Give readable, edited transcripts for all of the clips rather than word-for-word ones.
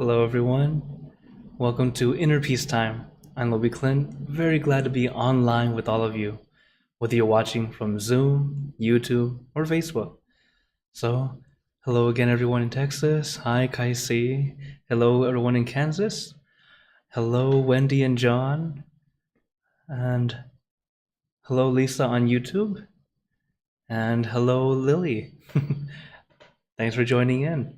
Hello, everyone. Welcome to Inner Peace Time. I'm Lobby Clint. Very glad to be online with all of you, whether you're watching from Zoom, YouTube, or Facebook. So, hello again, everyone in Texas. Hi, Kaisi. Hello, everyone in Kansas. Hello, Wendy and John. And hello, Lisa on YouTube. And hello, Lily. Thanks for joining in.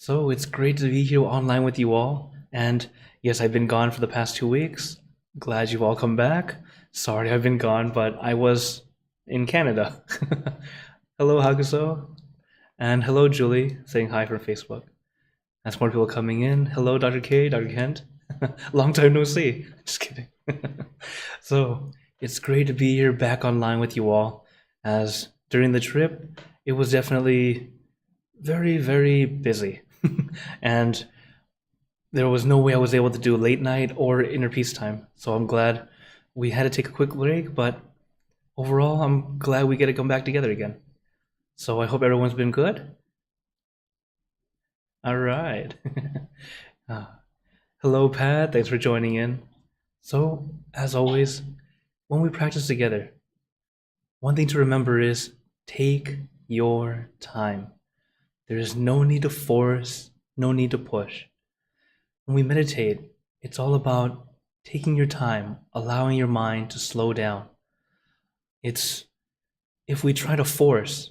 So it's great to be here online with you all. And yes, I've been gone for the past 2 weeks. Glad you've all come back. Sorry I've been gone, but I was in Canada. Hello, Hakuso. And hello, Julie, saying hi from Facebook. That's more people coming in. Hello, Dr. K, Dr. Kent. Long time no see. Just kidding. So it's great to be here back online with you all, as during the trip, it was definitely very, very busy. And there was no way I was able to do late night or inner peace time. So I'm glad we had to take a quick break, but overall, I'm glad we get to come back together again. So I hope everyone's been good. All right. Hello, Pat. Thanks for joining in. So, as always, when we practice together, one thing to remember is take your time. There is no need to force, no need to push. When we meditate, it's all about taking your time, allowing your mind to slow down. If we try to force,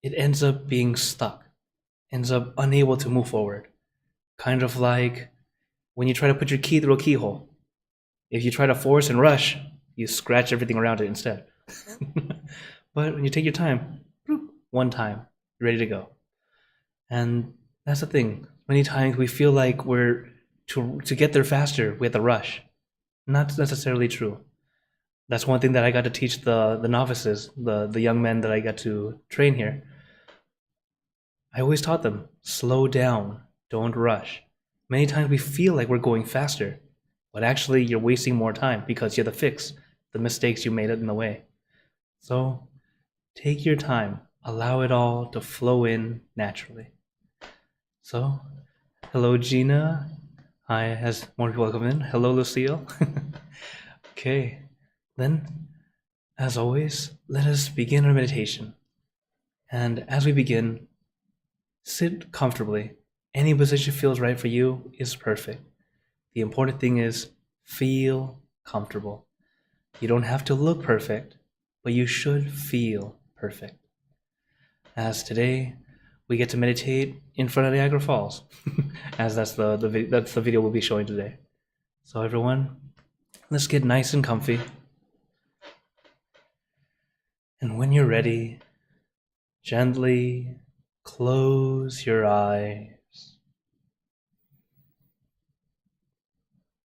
it ends up being stuck, ends up unable to move forward. Kind of like when you try to put your key through a keyhole. If you try to force and rush, you scratch everything around it instead. But when you take your time, one time, you're ready to go. And that's the thing. Many times we feel like to get there faster, we have to rush. Not necessarily true. That's one thing that I got to teach the novices, the young men that I got to train here. I always taught them, slow down, don't rush. Many times we feel like we're going faster, but actually you're wasting more time because you have to fix the mistakes you made in the way. So take your time, allow it all to flow in naturally. So, hello, Gina. Hi, as more people come in. Hello, Lucille. Okay, then, as always, let us begin our meditation. And as we begin, sit comfortably. Any position feels right for you is perfect. The important thing is feel comfortable. You don't have to look perfect, but you should feel perfect. As today, we get to meditate in front of Niagara Falls, as that's the video we'll be showing today. So everyone, let's get nice and comfy. And when you're ready, gently close your eyes.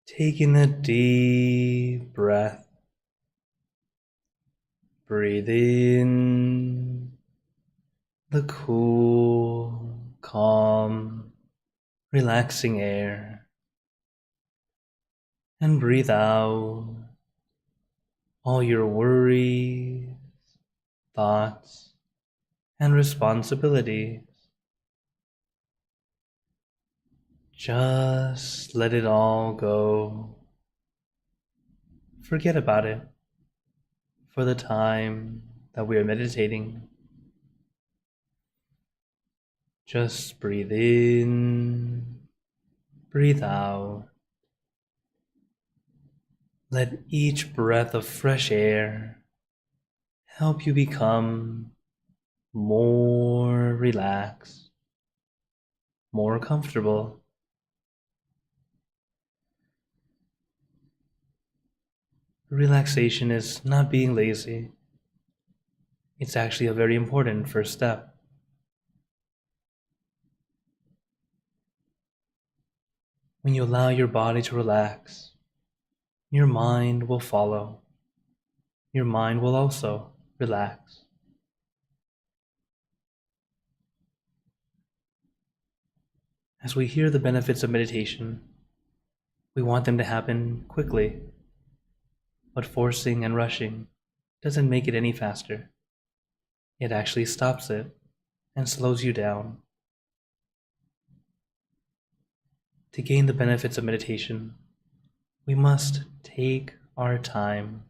Taking a deep breath. Breathe in the cool, calm, relaxing air. And breathe out all your worries, thoughts, and responsibilities. Just let it all go. Forget about it for the time that we are meditating. Just breathe in, breathe out. Let each breath of fresh air help you become more relaxed, more comfortable. Relaxation is not being lazy. It's actually a very important first step. When you allow your body to relax, your mind will follow. Your mind will also relax. As we hear the benefits of meditation, we want them to happen quickly, but forcing and rushing doesn't make it any faster. It actually stops it and slows you down. To gain the benefits of meditation, we must take our time.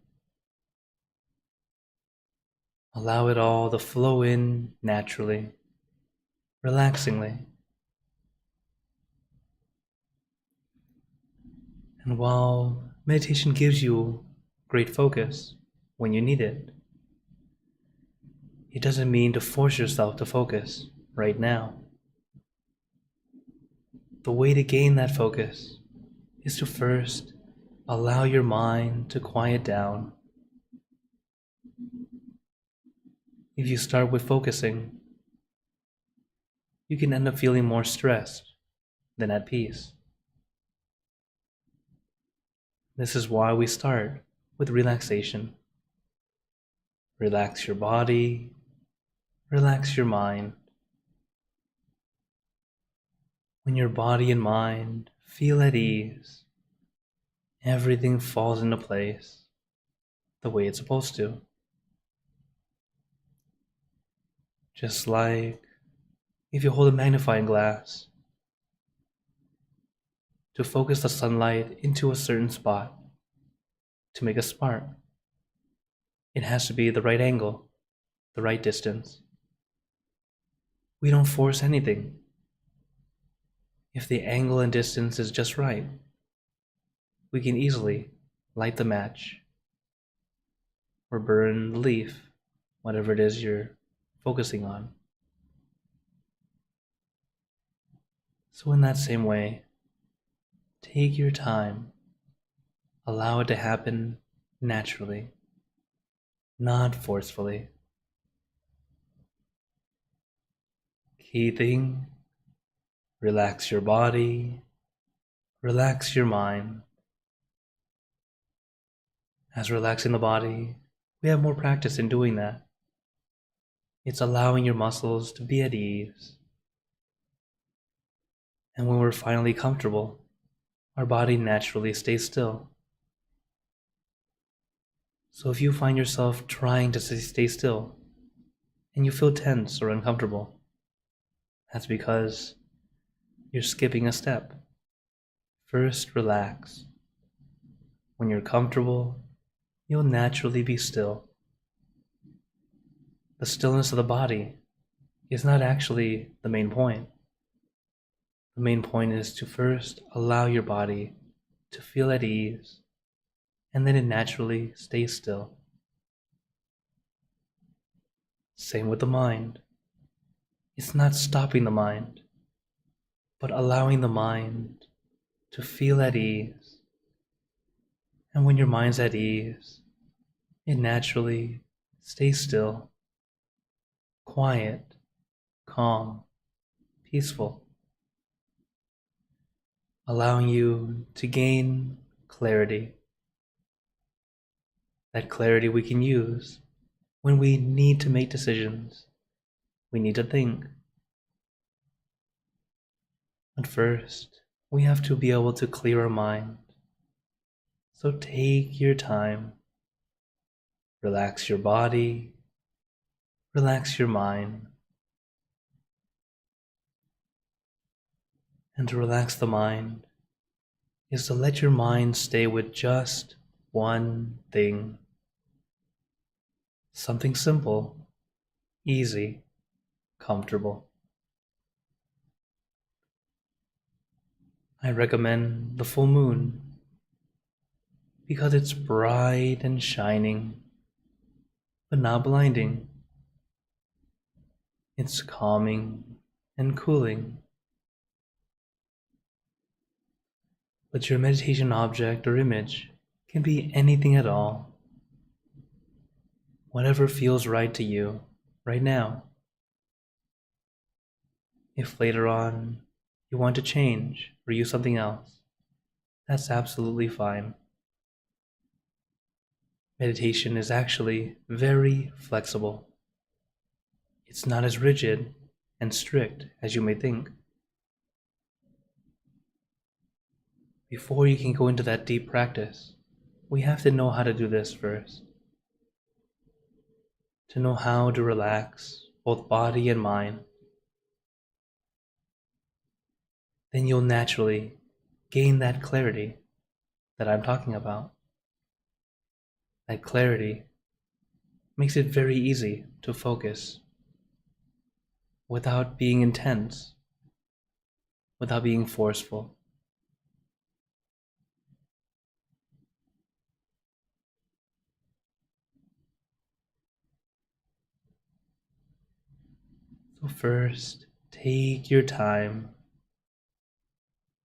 Allow it all to flow in naturally, relaxingly. And while meditation gives you great focus when you need it, it doesn't mean to force yourself to focus right now. The way to gain that focus is to first allow your mind to quiet down. If you start with focusing, you can end up feeling more stressed than at peace. This is why we start with relaxation. Relax your body, relax your mind. When your body and mind feel at ease, everything falls into place the way it's supposed to. Just like if you hold a magnifying glass to focus the sunlight into a certain spot to make a spark, it has to be the right angle, the right distance. We don't force anything. If the angle and distance is just right, we can easily light the match or burn the leaf, whatever it is you're focusing on. So in that same way, take your time. Allow it to happen naturally, not forcefully. Key thing, relax your body, relax your mind. As relaxing the body, we have more practice in doing that. It's allowing your muscles to be at ease. And when we're finally comfortable, our body naturally stays still. So if you find yourself trying to stay still and you feel tense or uncomfortable, that's because you're skipping a step. First, relax. When you're comfortable, you'll naturally be still. The stillness of the body is not actually the main point. The main point is to first allow your body to feel at ease, and then it naturally stays still. Same with the mind. It's not stopping the mind, but allowing the mind to feel at ease. And when your mind's at ease, it naturally stays still, quiet, calm, peaceful, allowing you to gain clarity. That clarity we can use when we need to make decisions, we need to think. But first, we have to be able to clear our mind. So take your time. Relax your body. Relax your mind. And to relax the mind is to let your mind stay with just one thing. Something simple, easy, comfortable. I recommend the full moon because it's bright and shining, but not blinding. It's calming and cooling. But your meditation object or image can be anything at all. Whatever feels right to you right now. If later on you want to change or use something else, that's absolutely fine. Meditation is actually very flexible. It's not as rigid and strict as you may think. Before you can go into that deep practice, we have to know how to do this first. To know how to relax both body and mind. Then you'll naturally gain that clarity that I'm talking about. That clarity makes it very easy to focus without being intense, without being forceful. So first, take your time,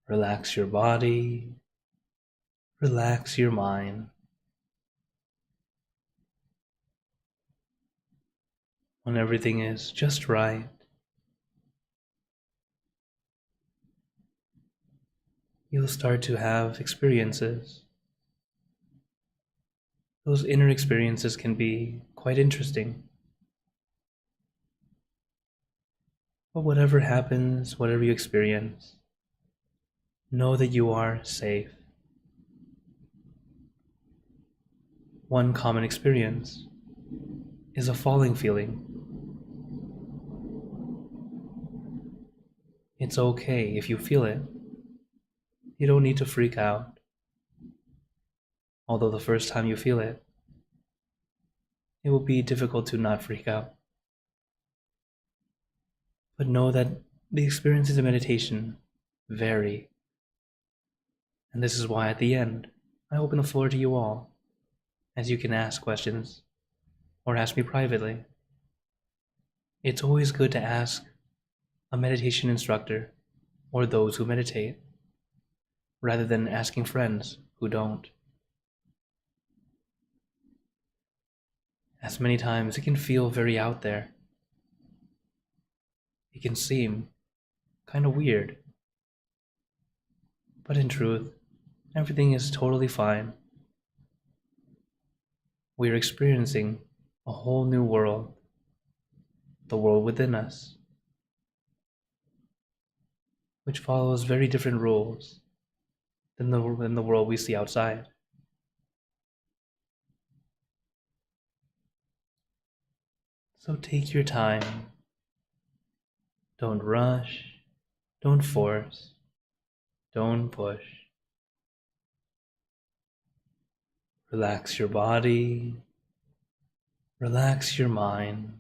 relax your body, relax your mind. When everything is just right, you'll start to have experiences. Those inner experiences can be quite interesting. But whatever happens, whatever you experience, know that you are safe. One common experience is a falling feeling. It's okay if you feel it. You don't need to freak out. Although the first time you feel it, it will be difficult to not freak out. But know that the experiences of meditation vary. And this is why at the end, I open the floor to you all, as you can ask questions or ask me privately. It's always good to ask a meditation instructor or those who meditate, rather than asking friends who don't. As many times it can feel very out there. It can seem kind of weird. But in truth, everything is totally fine. We are experiencing a whole new world, the world within us, which follows very different rules than the world we see outside. So take your time. Don't rush. Don't force. Don't push. Relax your body. Relax your mind.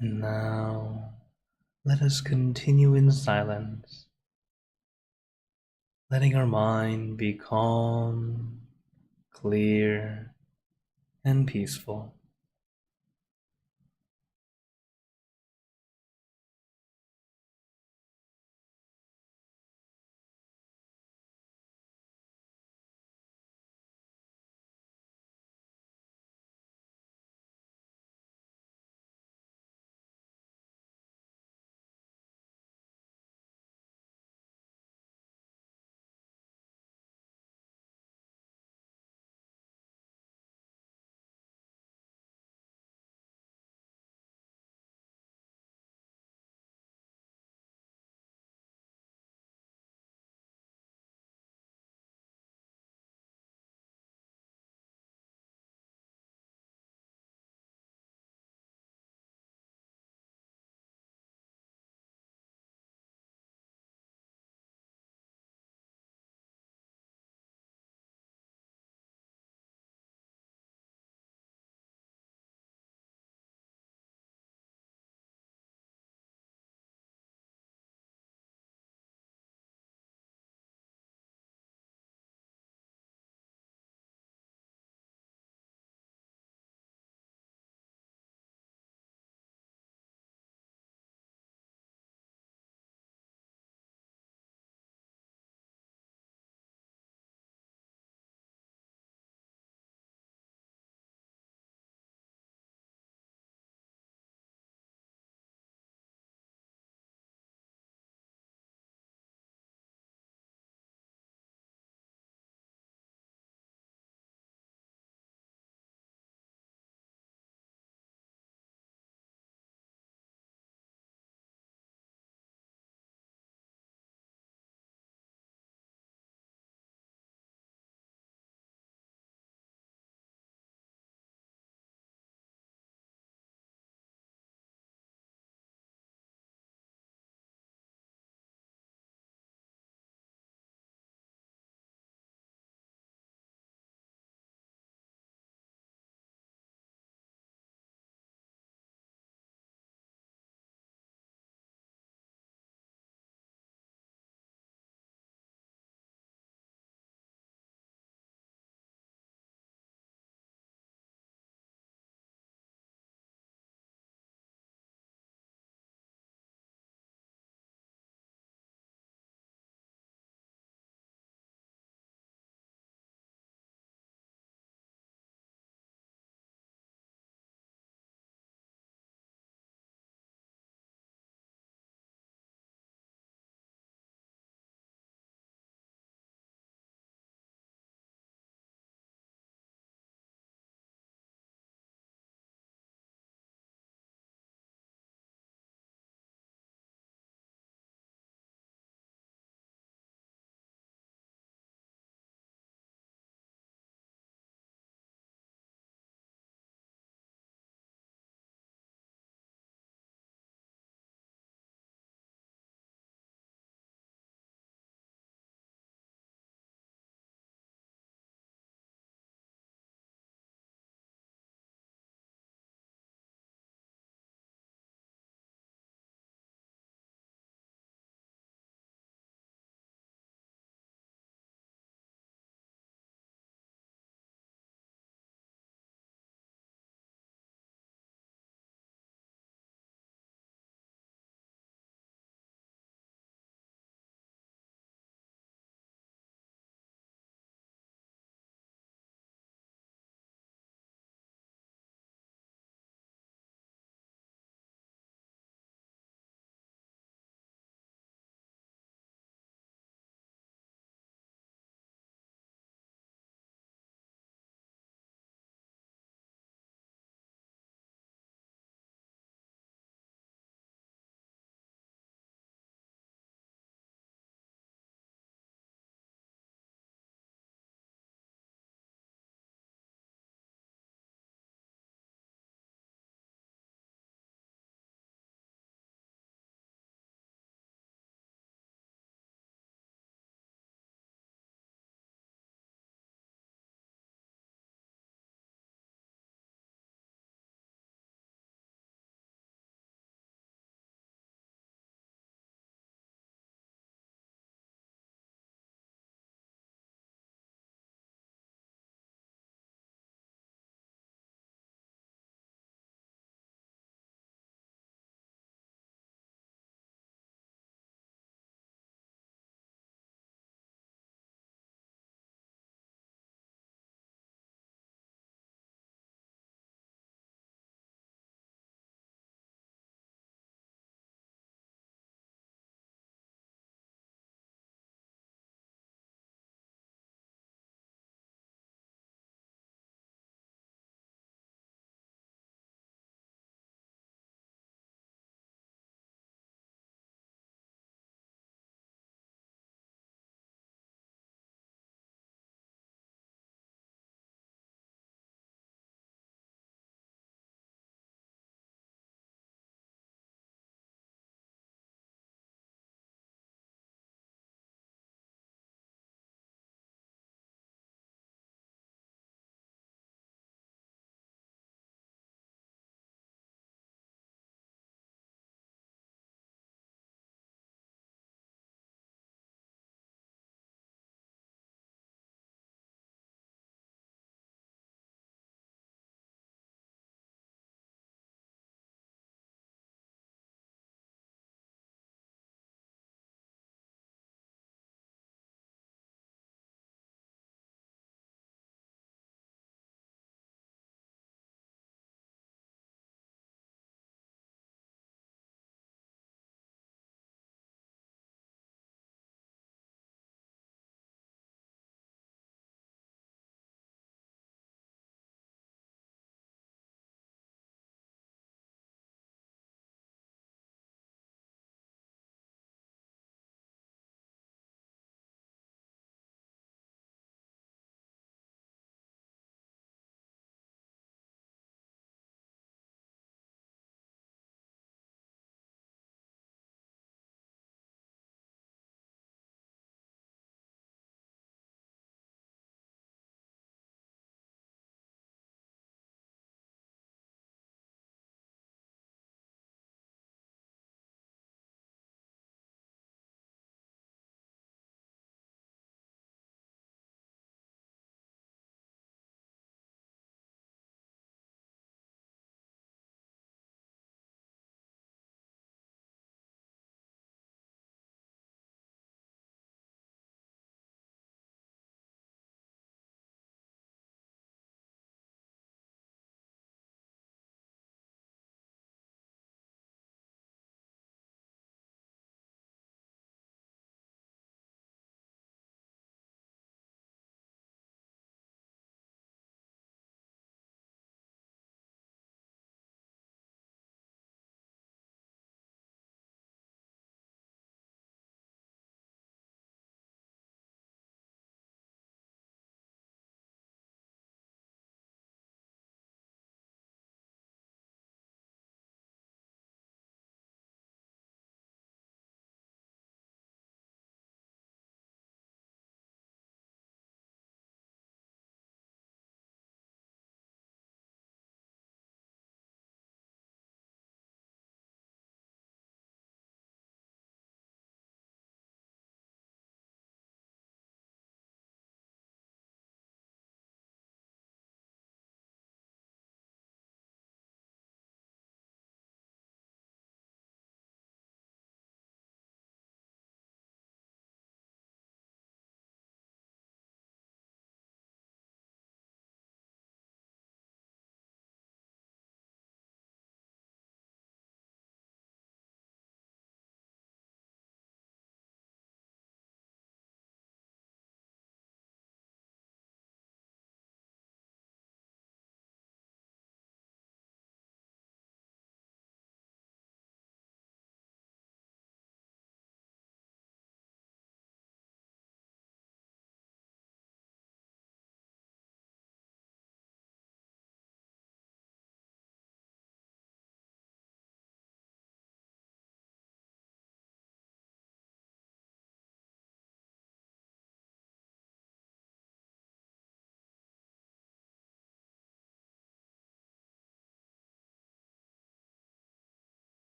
And now, let us continue in silence, letting our mind be calm, clear, and peaceful.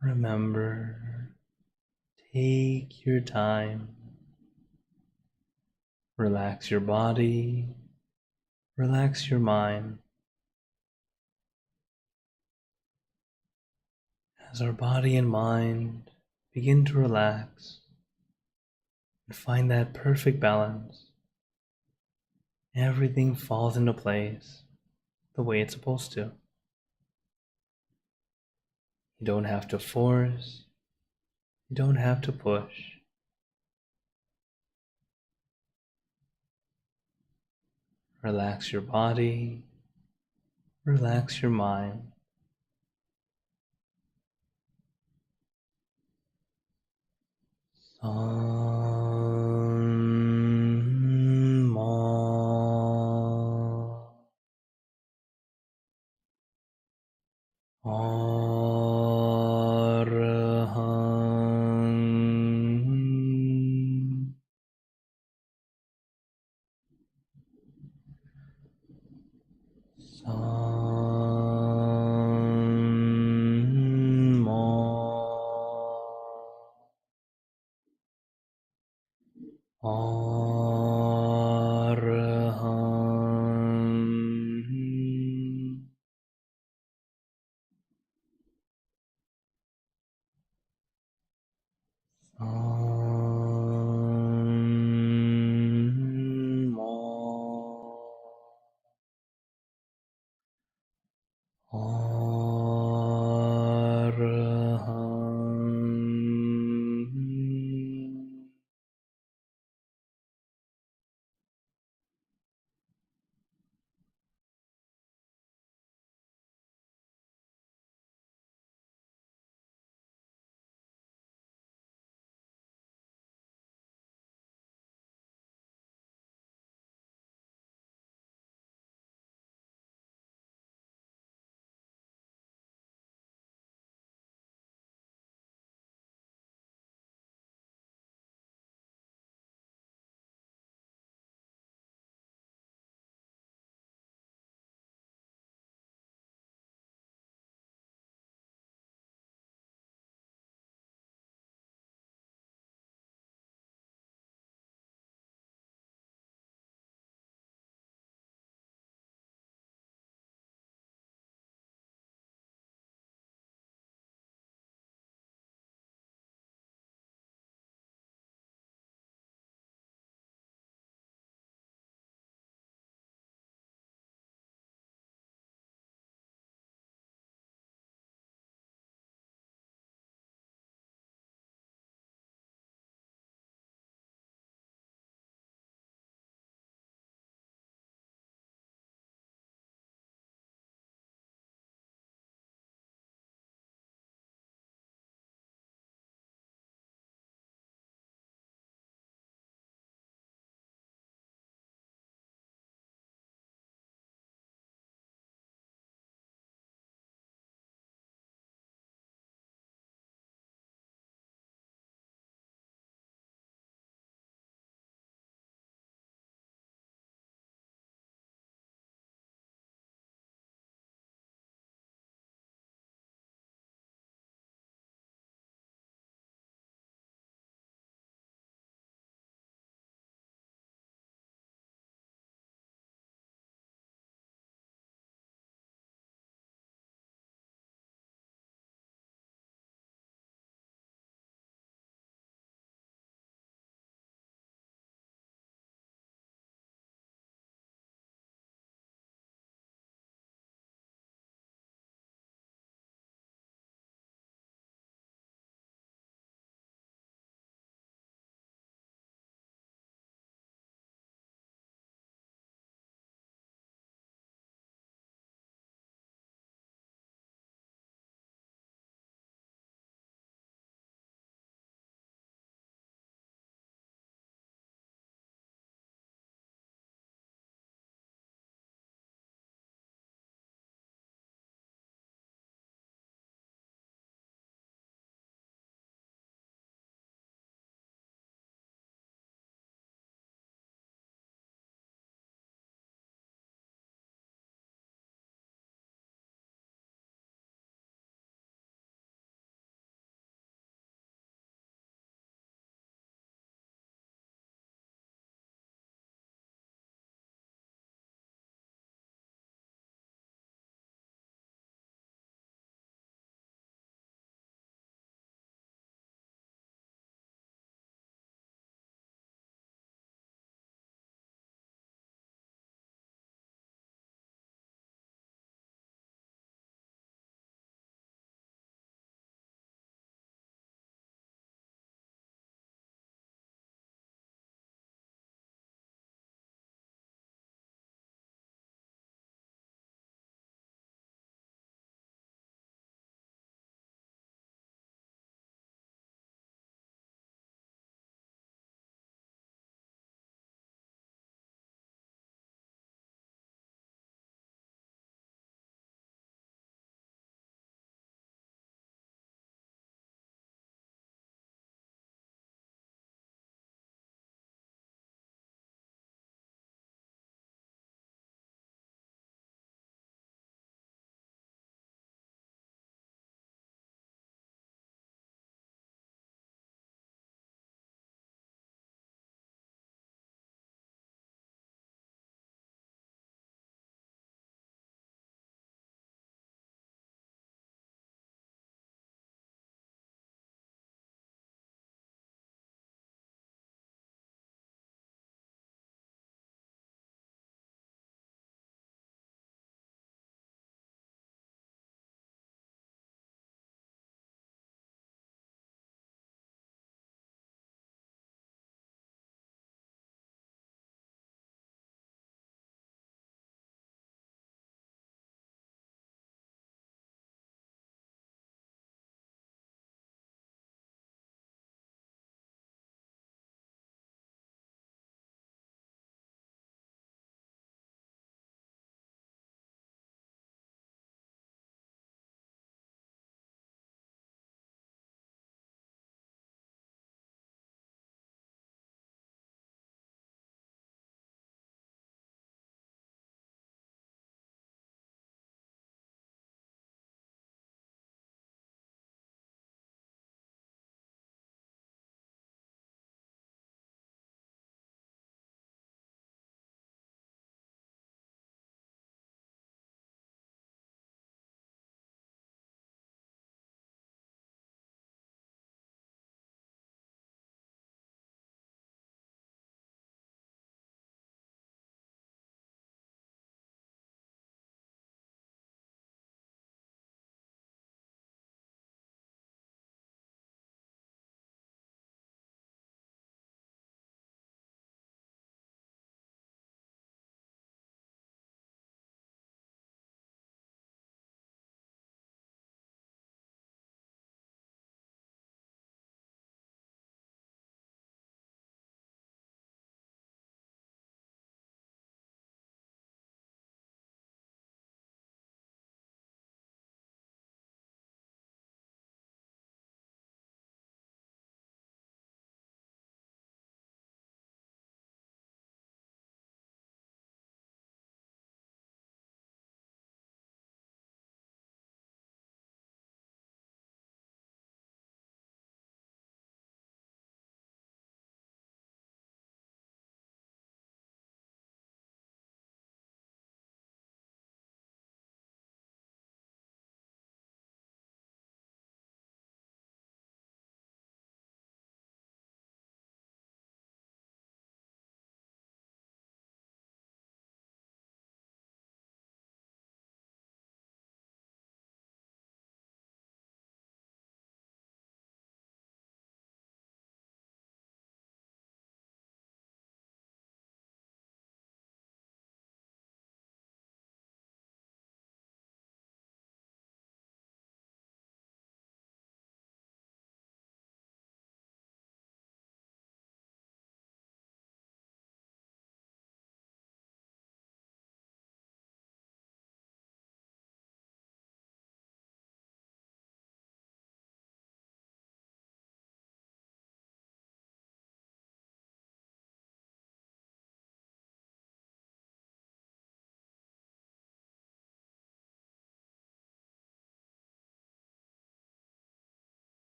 Remember, take your time. Relax your body, relax your mind. As our body and mind begin to relax and find that perfect balance, everything falls into place the way it's supposed to. You don't have to force, you don't have to push. Relax your body, relax your mind.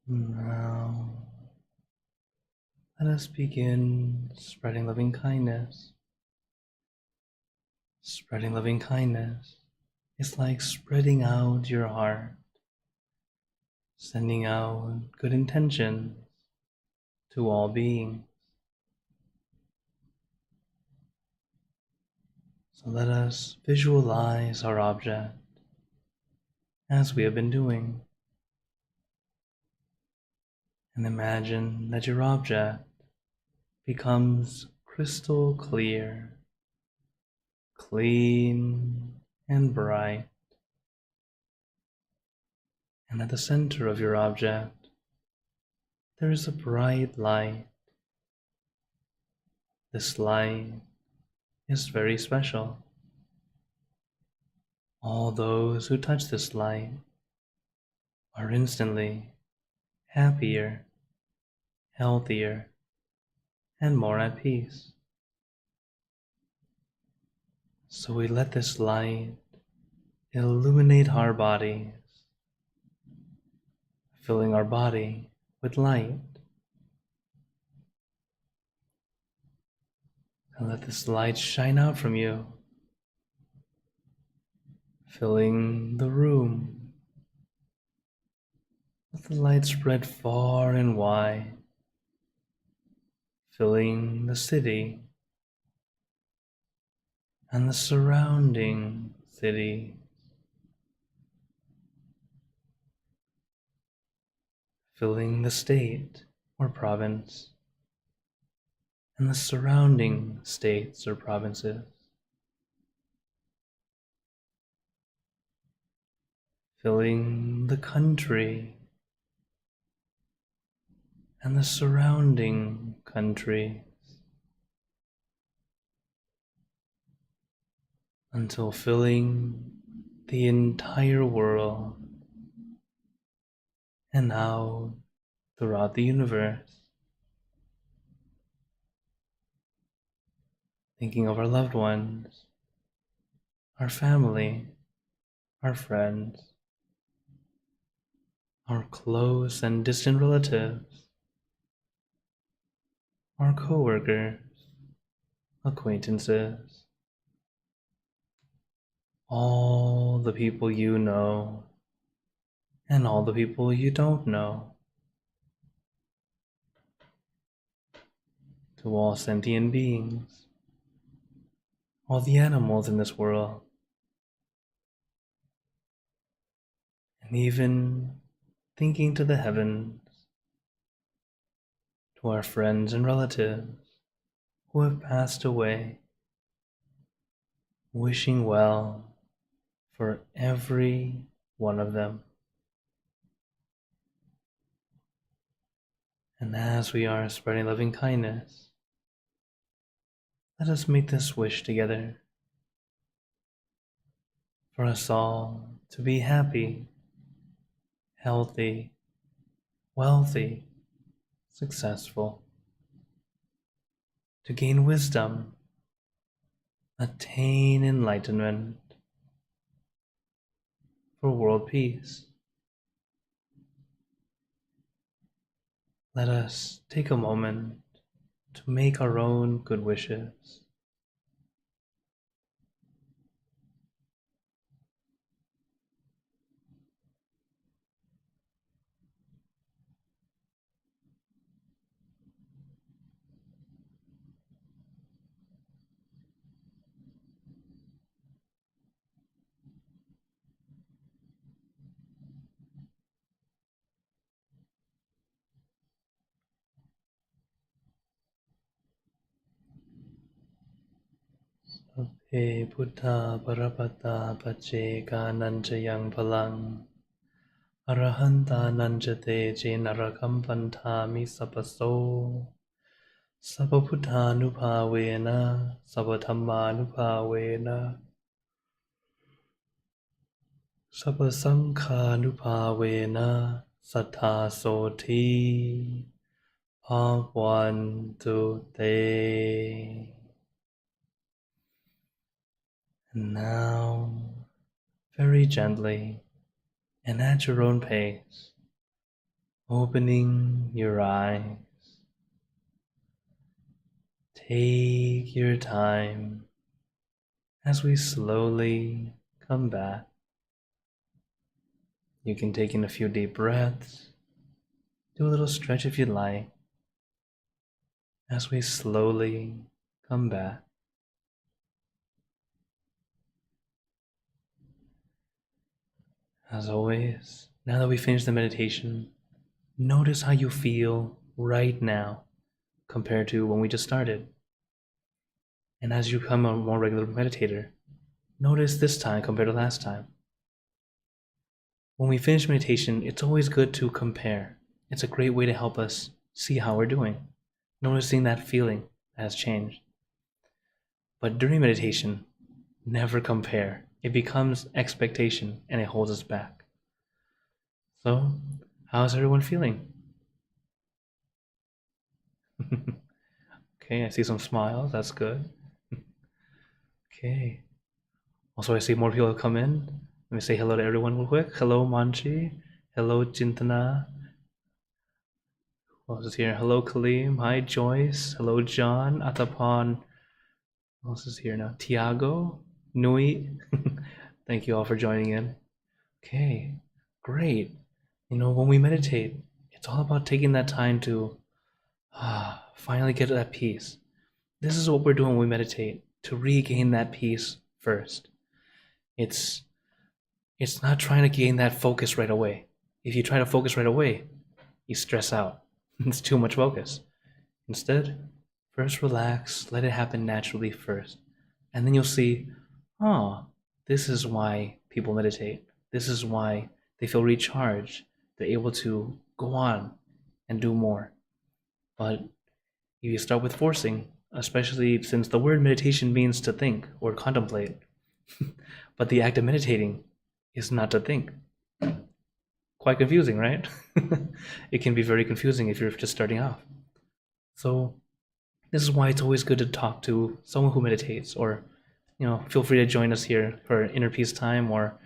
Now, let us begin spreading loving kindness. Spreading loving kindness is like spreading out your heart, sending out good intentions to all beings. So let us visualize our object as we have been doing, and imagine that your object becomes crystal clear, clean and bright, and at the center of your object there is a bright light. This light is very special. All those who touch this light are instantly happier, healthier, and more at peace. So we let this light illuminate our bodies, filling our body with light. And let this light shine out from you, filling the room. Let the light spread far and wide, filling the city and the surrounding city, filling the state or province and the surrounding states or provinces, filling the country and the surrounding countries, until filling the entire world and out throughout the universe. Thinking of our loved ones, our family, our friends, our close and distant relatives, our co-workers, acquaintances, all the people you know and all the people you don't know, to all sentient beings, all the animals in this world, and even thinking to the heavens, to our friends and relatives who have passed away, wishing well for every one of them. And as we are spreading loving kindness, let us make this wish together for us all to be happy, healthy, wealthy, successful, to gain wisdom, attain enlightenment, for world peace. Let us take a moment to make our own good wishes. He Buddha Parapata Pacheka Nanjayang Palang Arahanta Nanjate Jenarakam Pantami Sapaso Sapaputanupavena Sapatammanupavena Sapasankhanupavena Sathasoti Bhagwantu Te. And now, very gently and at your own pace, opening your eyes. Take your time as we slowly come back. You can take in a few deep breaths, do a little stretch if you'd like, as we slowly come back. As always, now that we finished the meditation, notice how you feel right now compared to when we just started. And as you become a more regular meditator, notice this time compared to last time. When we finish meditation, it's always good to compare. It's a great way to help us see how we're doing, noticing that feeling that has changed. But during meditation, never compare. It becomes expectation and it holds us back. So, how's everyone feeling? Okay, I see some smiles. That's good. Okay. Also, I see more people have come in. Let me say hello to everyone real quick. Hello, Manchi. Hello, Chintana. Who else is here? Hello, Kaleem. Hi, Joyce. Hello, John. Atapan. Who else is here now? Tiago. Nui. Thank you all for joining in. Okay, great. When we meditate, it's all about taking that time to finally get to that peace. This is what we're doing when we meditate, to regain that peace first. It's not trying to gain that focus right away. If you try to focus right away, you stress out. It's too much focus. Instead, first relax, let it happen naturally first. And then you'll see, this is why people meditate. This is why they feel recharged. They're able to go on and do more. But if you start with forcing, especially since the word meditation means to think or contemplate, but the act of meditating is not to think. Quite confusing, right? It can be very confusing if you're just starting off. So this is why it's always good to talk to someone who meditates, or feel free to join us here for Inner Peace Time or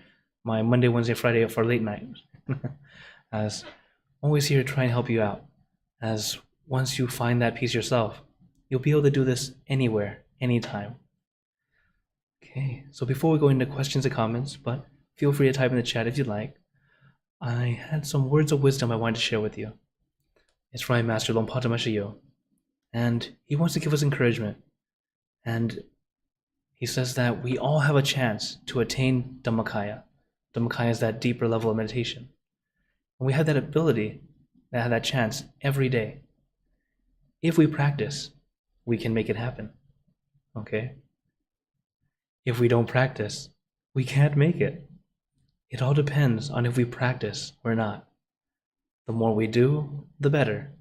my Monday, Wednesday, Friday for late night. As always here to try and help you out. As once you find that peace yourself, you'll be able to do this anywhere, anytime. Okay, so before we go into questions and comments, but feel free to type in the chat if you'd like, I had some words of wisdom I wanted to share with you. It's from my master Longpa Tamashiyo, and he wants to give us encouragement. And he says that we all have a chance to attain Dhammakaya. Dhammakaya is that deeper level of meditation. And we have that ability, that chance every day. If we practice, we can make it happen. Okay? If we don't practice, we can't make it. It all depends on if we practice or not. The more we do, the better.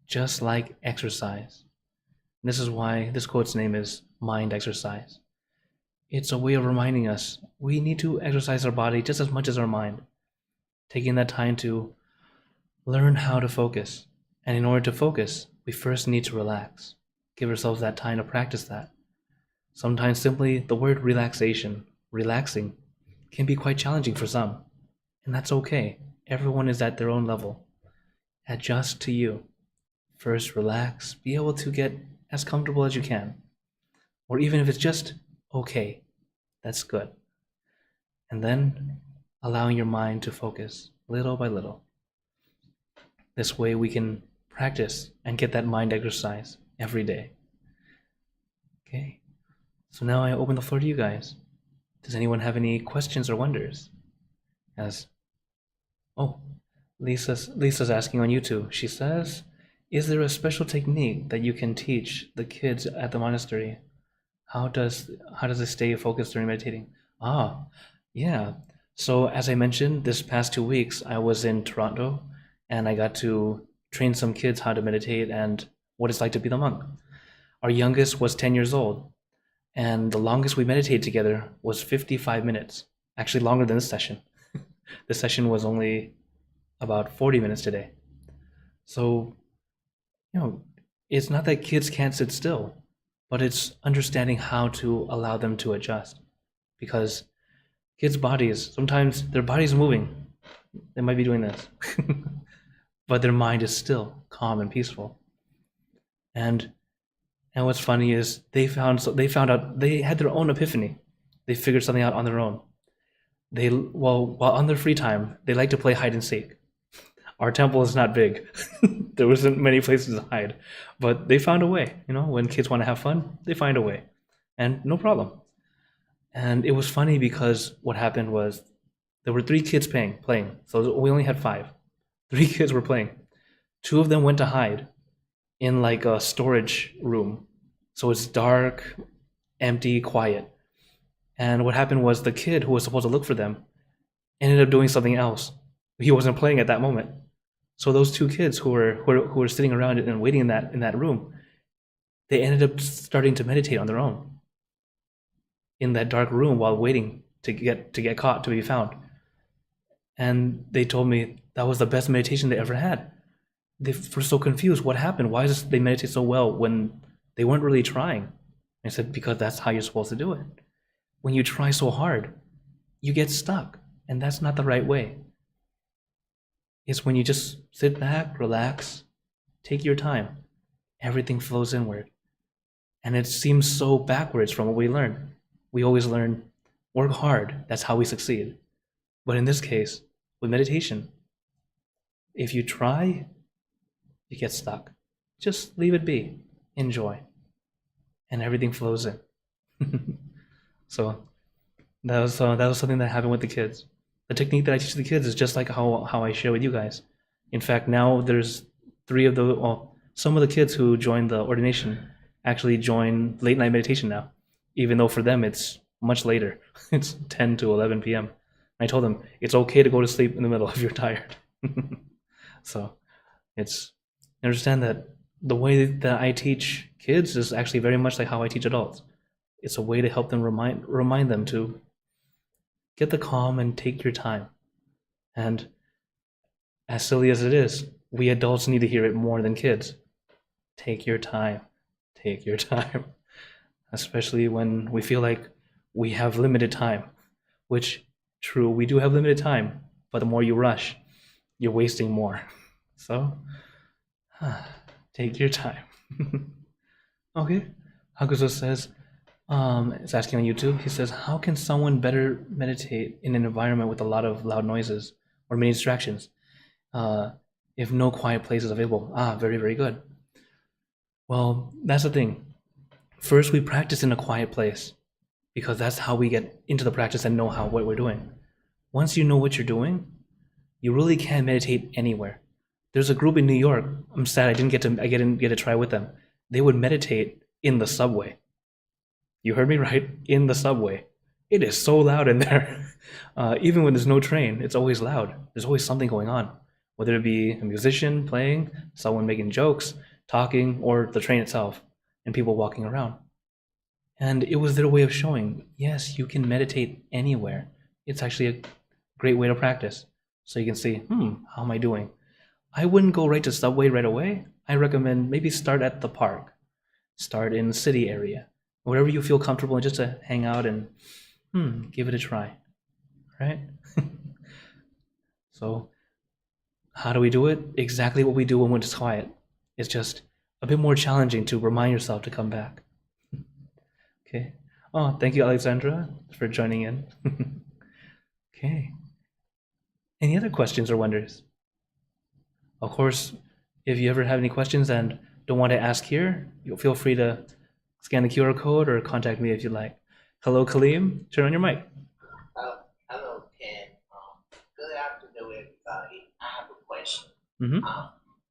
Just like exercise. And this is why this quote's name is Mind Exercise. It's a way of reminding us we need to exercise our body just as much as our mind. Taking that time to learn how to focus. And in order to focus, we first need to relax. Give ourselves that time to practice that. Sometimes simply the word relaxation, relaxing, can be quite challenging for some. And that's okay. Everyone is at their own level. Adjust to you. First relax, be able to get as comfortable as you can. Or even if it's just okay, that's good. And then allowing your mind to focus little by little. This way we can practice and get that mind exercise every day. Okay, so now I open the floor to you guys. Does anyone have any questions or wonders? Lisa's asking on YouTube. She says, is there a special technique that you can teach the kids at the monastery? How does it stay focused during meditating? Yeah. So as I mentioned, this past 2 weeks, I was in Toronto and I got to train some kids how to meditate and what it's like to be the monk. Our youngest was 10 years old, and the longest we meditated together was 55 minutes, actually longer than this session. This session was only about 40 minutes today. So, it's not that kids can't sit still, but it's understanding how to allow them to adjust. Because kids' bodies, sometimes their body's moving. They might be doing this. but their mind is still calm and peaceful. And what's funny is they found out they had their own epiphany. They figured something out on their own. While on their free time, they like to play hide and seek. Our temple is not big. There wasn't many places to hide, but they found a way. When kids want to have fun, they find a way, and no problem. And it was funny because what happened was there were 3 kids playing. So we only had 5. 3 kids were playing. 2 of them went to hide in like a storage room. So it's dark, empty, quiet. And what happened was the kid who was supposed to look for them ended up doing something else. He wasn't playing at that moment. So those 2 kids who were sitting around and waiting in that room, they ended up starting to meditate on their own in that dark room while waiting to get caught, to be found. And they told me that was the best meditation they ever had. They were so confused. What happened? Why does they meditate so well when they weren't really trying? I said, because that's how you're supposed to do it. When you try so hard, you get stuck, and that's not the right way. It's when you just sit back, relax, take your time. Everything flows inward. And it seems so backwards from what we learn. We always learn, work hard, that's how we succeed. But in this case, with meditation, if you try, you get stuck. Just leave it be. Enjoy. And everything flows in. So that was something that happened with the kids. The technique that I teach the kids is just like how I share with you guys. In fact, now there's 3 of some of the kids who joined the ordination actually join late night meditation now, even though for them it's much later. It's 10 to 11 p.m. I told them it's okay to go to sleep in the middle if you're tired. So understand that the way that I teach kids is actually very much like how I teach adults. It's a way to help them remind them to get the calm and take your time. And as silly as it is, we adults need to hear it more than kids. Take your time. Take your time. Especially when we feel like we have limited time, which, true, we do have limited time, but the more you rush, you're wasting more. So, take your time. Okay. Hakuzo says, it's asking on YouTube, he says, how can someone better meditate in an environment with a lot of loud noises or many distractions if no quiet place is available? Very, very good. Well, that's the thing. First, we practice in a quiet place because that's how we get into the practice and know what we're doing. Once you know what you're doing, you really can meditate anywhere. There's a group in New York. I'm sad I didn't get to try with them. They would meditate in the subway. You heard me right, in the subway. It is so loud in there. Even when there's no train, it's always loud. There's always something going on, whether it be a musician playing, someone making jokes, talking, or the train itself, and people walking around. And it was their way of showing, yes, you can meditate anywhere. It's actually a great way to practice. So you can see, how am I doing? I wouldn't go right to subway right away. I recommend maybe start at the park. Start in the city area. Wherever you feel comfortable, just to hang out and give it a try, right? So how do we do it? Exactly what we do when it's quiet. It's just a bit more challenging to remind yourself to come back. Okay. Oh, thank you, Alexandra, for joining in. Okay. Any other questions or wonders? Of course, if you ever have any questions and don't want to ask here, you'll feel free to scan the QR code or contact me if you like. Hello, Kaleem. Turn on your mic. Hello, Ken. Good afternoon, everybody. I have a question. Mm-hmm.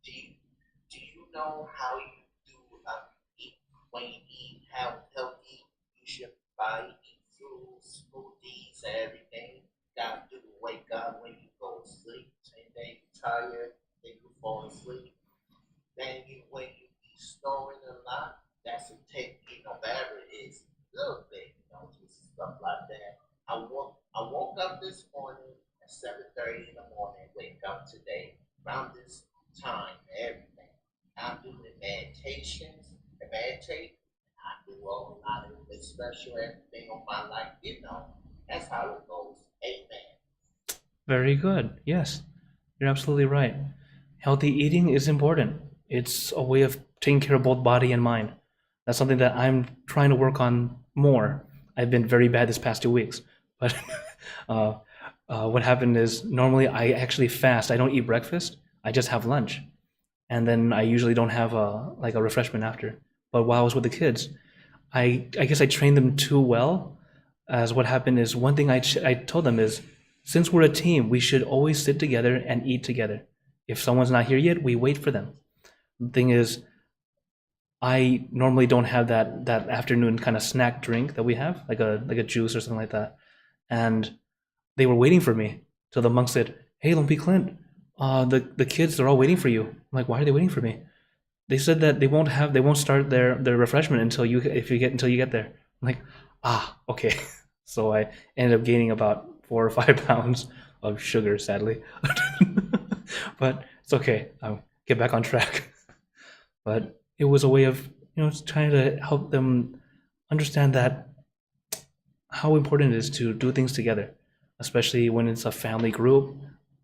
Do you know how you do eat when you eat healthy? You should eat fruits, smoothies, everything. Got to wake up when you go to sleep, and then you're tired, then you fall asleep. Then when you be snoring a lot, that's a technique, whatever it is, little thing, just stuff like that. I woke up this morning at 7:30 in the morning, wake up today, around this time, everything. I'm doing meditations, meditate, I do a lot of the special everything on my life, that's how it goes. Amen. Very good. Yes, you're absolutely right. healthy eating is important. It's a way of taking care of both body and mind. That's something that I'm trying to work on more. I've been very bad this past 2 weeks, but uh, what happened is normally I actually fast. I don't eat breakfast. I just have lunch, and then I usually don't have a refreshment after. But while I was with the kids, I guess I trained them too well. As what happened is one thing I told them is, since we're a team, we should always sit together and eat together. If someone's not here yet, we wait for them. The thing is, I normally don't have that afternoon kind of snack drink that we have, like a juice or something like that. And they were waiting for me till the monk said, "Hey, Lumpy Clint, the kids, they're all waiting for you." I'm like, "Why are they waiting for me?" They said that they won't start their refreshment until you get there. I'm like, okay. So I ended up gaining about 4 or 5 pounds of sugar, sadly. But it's okay. I'll get back on track. But it was a way of trying to help them understand that how important it is to do things together, especially when it's a family group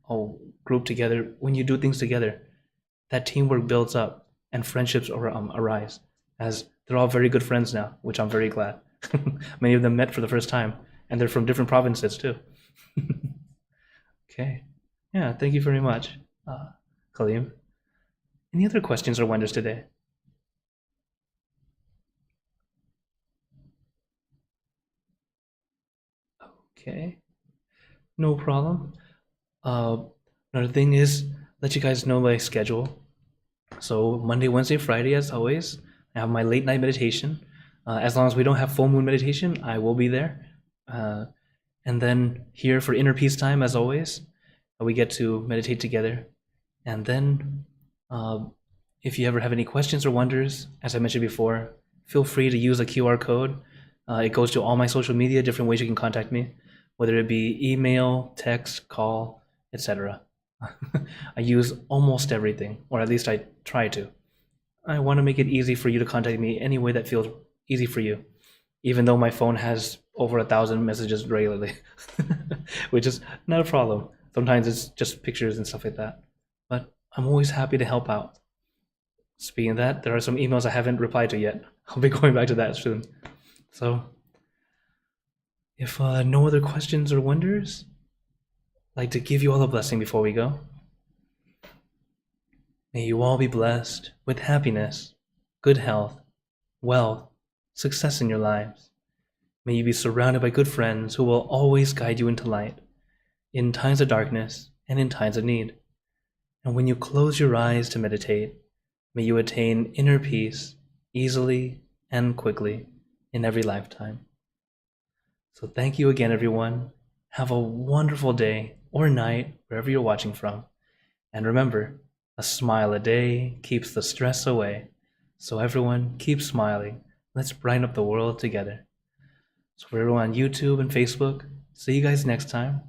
or group together. When you do things together, that teamwork builds up and friendships arise, as they're all very good friends now, which I'm very glad. Many of them met for the first time, and they're from different provinces too. Okay. Yeah, thank you very much, Kaleem. Any other questions or wonders today? Okay, no problem. Another thing is, let you guys know my schedule. So Monday, Wednesday, Friday, as always, I have my late night meditation. As long as we don't have full moon meditation, I will be there. And then here for inner peace time, as always, we get to meditate together. And then if you ever have any questions or wonders, as I mentioned before, feel free to use a QR code. It goes to all my social media, different ways you can contact me, whether it be email, text, call, etc. I use almost everything, or at least I try to. I want to make it easy for you to contact me any way that feels easy for you, even though my phone has over 1,000 messages regularly, which is not a problem. Sometimes it's just pictures and stuff like that. But I'm always happy to help out. Speaking of that, there are some emails I haven't replied to yet. I'll be going back to that soon. So, if no other questions or wonders, I'd like to give you all a blessing before we go. May you all be blessed with happiness, good health, wealth, success in your lives. May you be surrounded by good friends who will always guide you into light, in times of darkness and in times of need. And when you close your eyes to meditate, may you attain inner peace easily and quickly in every lifetime. So thank you again, everyone. Have a wonderful day or night, wherever you're watching from. And remember, a smile a day keeps the stress away. So everyone, keep smiling. Let's brighten up the world together. So for everyone on YouTube and Facebook, see you guys next time.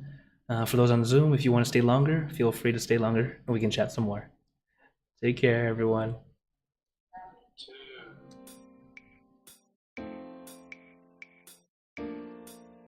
For those on Zoom, if you want to stay longer, feel free to stay longer and we can chat some more. Take care, everyone.